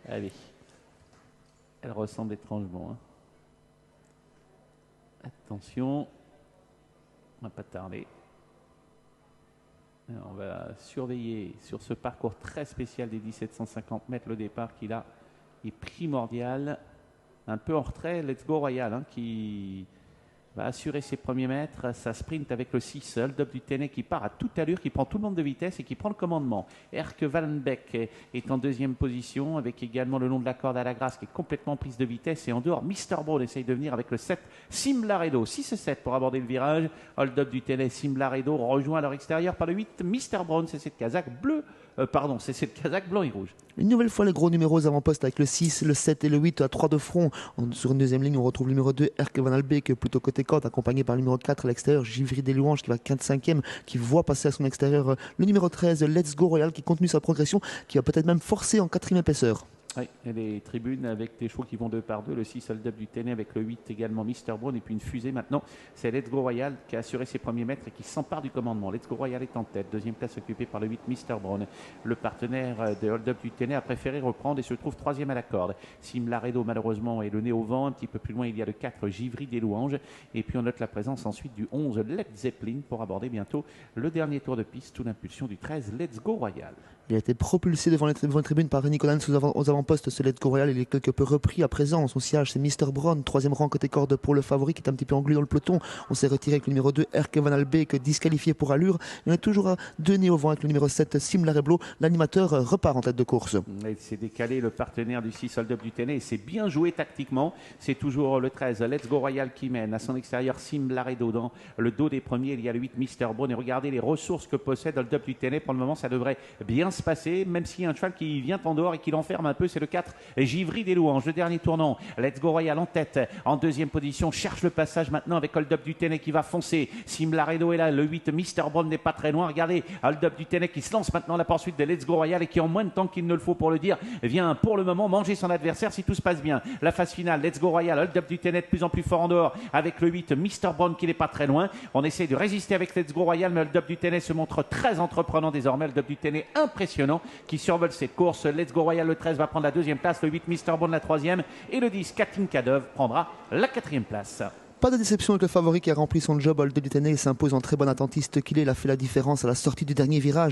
Allez. Elle ressemble étrangement. Attention. On va pas tarder. Alors, on va surveiller sur ce parcours très spécial des 1750 mètres le départ qui là est primordial. Un peu en retrait, Let's Go Royal qui va assurer ses premiers mètres. Ça sprint avec le 6, Hold Up du Tenay qui part à toute allure, qui prend tout le monde de vitesse et qui prend le commandement. Erke Wallenbeck est en deuxième position avec également le long de la corde à la Grasse qui est complètement prise de vitesse. Et en dehors, Mr. Brown essaye de venir avec le 7, Simlaredo. 6 et 7 pour aborder le virage. Hold Up du Tenay, Simlaredo rejoint à leur extérieur par le 8, Mr. Brown. C'est cette casaque bleue. C'est cette casaque blanc et rouge. Une nouvelle fois les gros numéros aux avant-postes avec le 6, le 7 et le 8 à 3 de front. Sur une deuxième ligne, on retrouve le numéro 2, Erke Van Albeek, plutôt côté corde, accompagné par le numéro 4 à l'extérieur, Givry des Louanges qui va 15e, qui voit passer à son extérieur le numéro 13, Let's Go Royal, qui continue sa progression, qui va peut-être même forcer en 4e épaisseur. Oui, et les tribunes avec des chevaux qui vont 2 par 2, le 6 Hold Up du Tenay avec le 8 également Mr. Brown et puis une fusée maintenant, c'est Let's Go Royal qui a assuré ses premiers mètres et qui s'empare du commandement. Let's Go Royal est en tête, deuxième place occupée par le 8 Mr. Brown. Le partenaire de Hold Up du Tenay a préféré reprendre et se trouve 3e à la corde. Simlaredo malheureusement est le nez au vent, un petit peu plus loin il y a le 4 Givry des Louanges et puis on note la présence ensuite du 11 Led Zeppelin pour aborder bientôt le dernier tour de piste sous l'impulsion du 13 Let's Go Royal. Il a été propulsé devant les tribunes par Nicolas aux avant-postes. Ce Let's Go Royal, il est quelque peu repris à présent. Son sillage, c'est Mr. Brown, 3e rang côté corde pour le favori qui est un petit peu englué dans le peloton. On s'est retiré avec le numéro 2, Erke Van Albeek, disqualifié pour allure. Il est toujours à 2 nez au vent avec le numéro 7, Simlaredo. L'animateur repart en tête de course. Il s'est décalé, le partenaire du 6 Hold Up du Tenay, et c'est bien joué tactiquement. C'est toujours le 13, Let's Go Royal qui mène. À son extérieur, Simlaredo dans le dos des premiers. Il y a le 8, Mr. Brown. Et regardez les ressources que possède Hold Up du Tenay. Pour le moment, ça devrait bien se passer, même s'il y a un cheval qui vient en dehors et qui l'enferme un peu, c'est le 4, Givry des Louanges. Le dernier tournant, Let's Go Royal en tête, en deuxième position, cherche le passage maintenant avec Hold Up du Tenay qui va foncer. Simlaredo est là, le 8, Mr. Brown n'est pas très loin. Regardez, Hold Up du Tenay qui se lance maintenant à la poursuite de Let's Go Royal et qui en moins de temps qu'il ne le faut pour le dire, vient pour le moment manger son adversaire si tout se passe bien. La phase finale, Let's Go Royal, Hold Up du Tenay de plus en plus fort en dehors avec le 8, Mr. Brown qui n'est pas très loin. On essaie de résister avec Let's Go Royal, mais Hold Up du Tenay se montre très entreprenant désormais. Hold Up du Tenay impressionnant qui survole cette course. Let's Go Royal, le 13 va prendre la deuxième place, le 8 Mr. Brown la troisième et le 10 Katinka Dove prendra la quatrième place. Pas de déception avec le favori qui a rempli son job. Hold Up du Tenay s'impose en très bon attentiste qu'il est. Il a fait la différence à la sortie du dernier virage.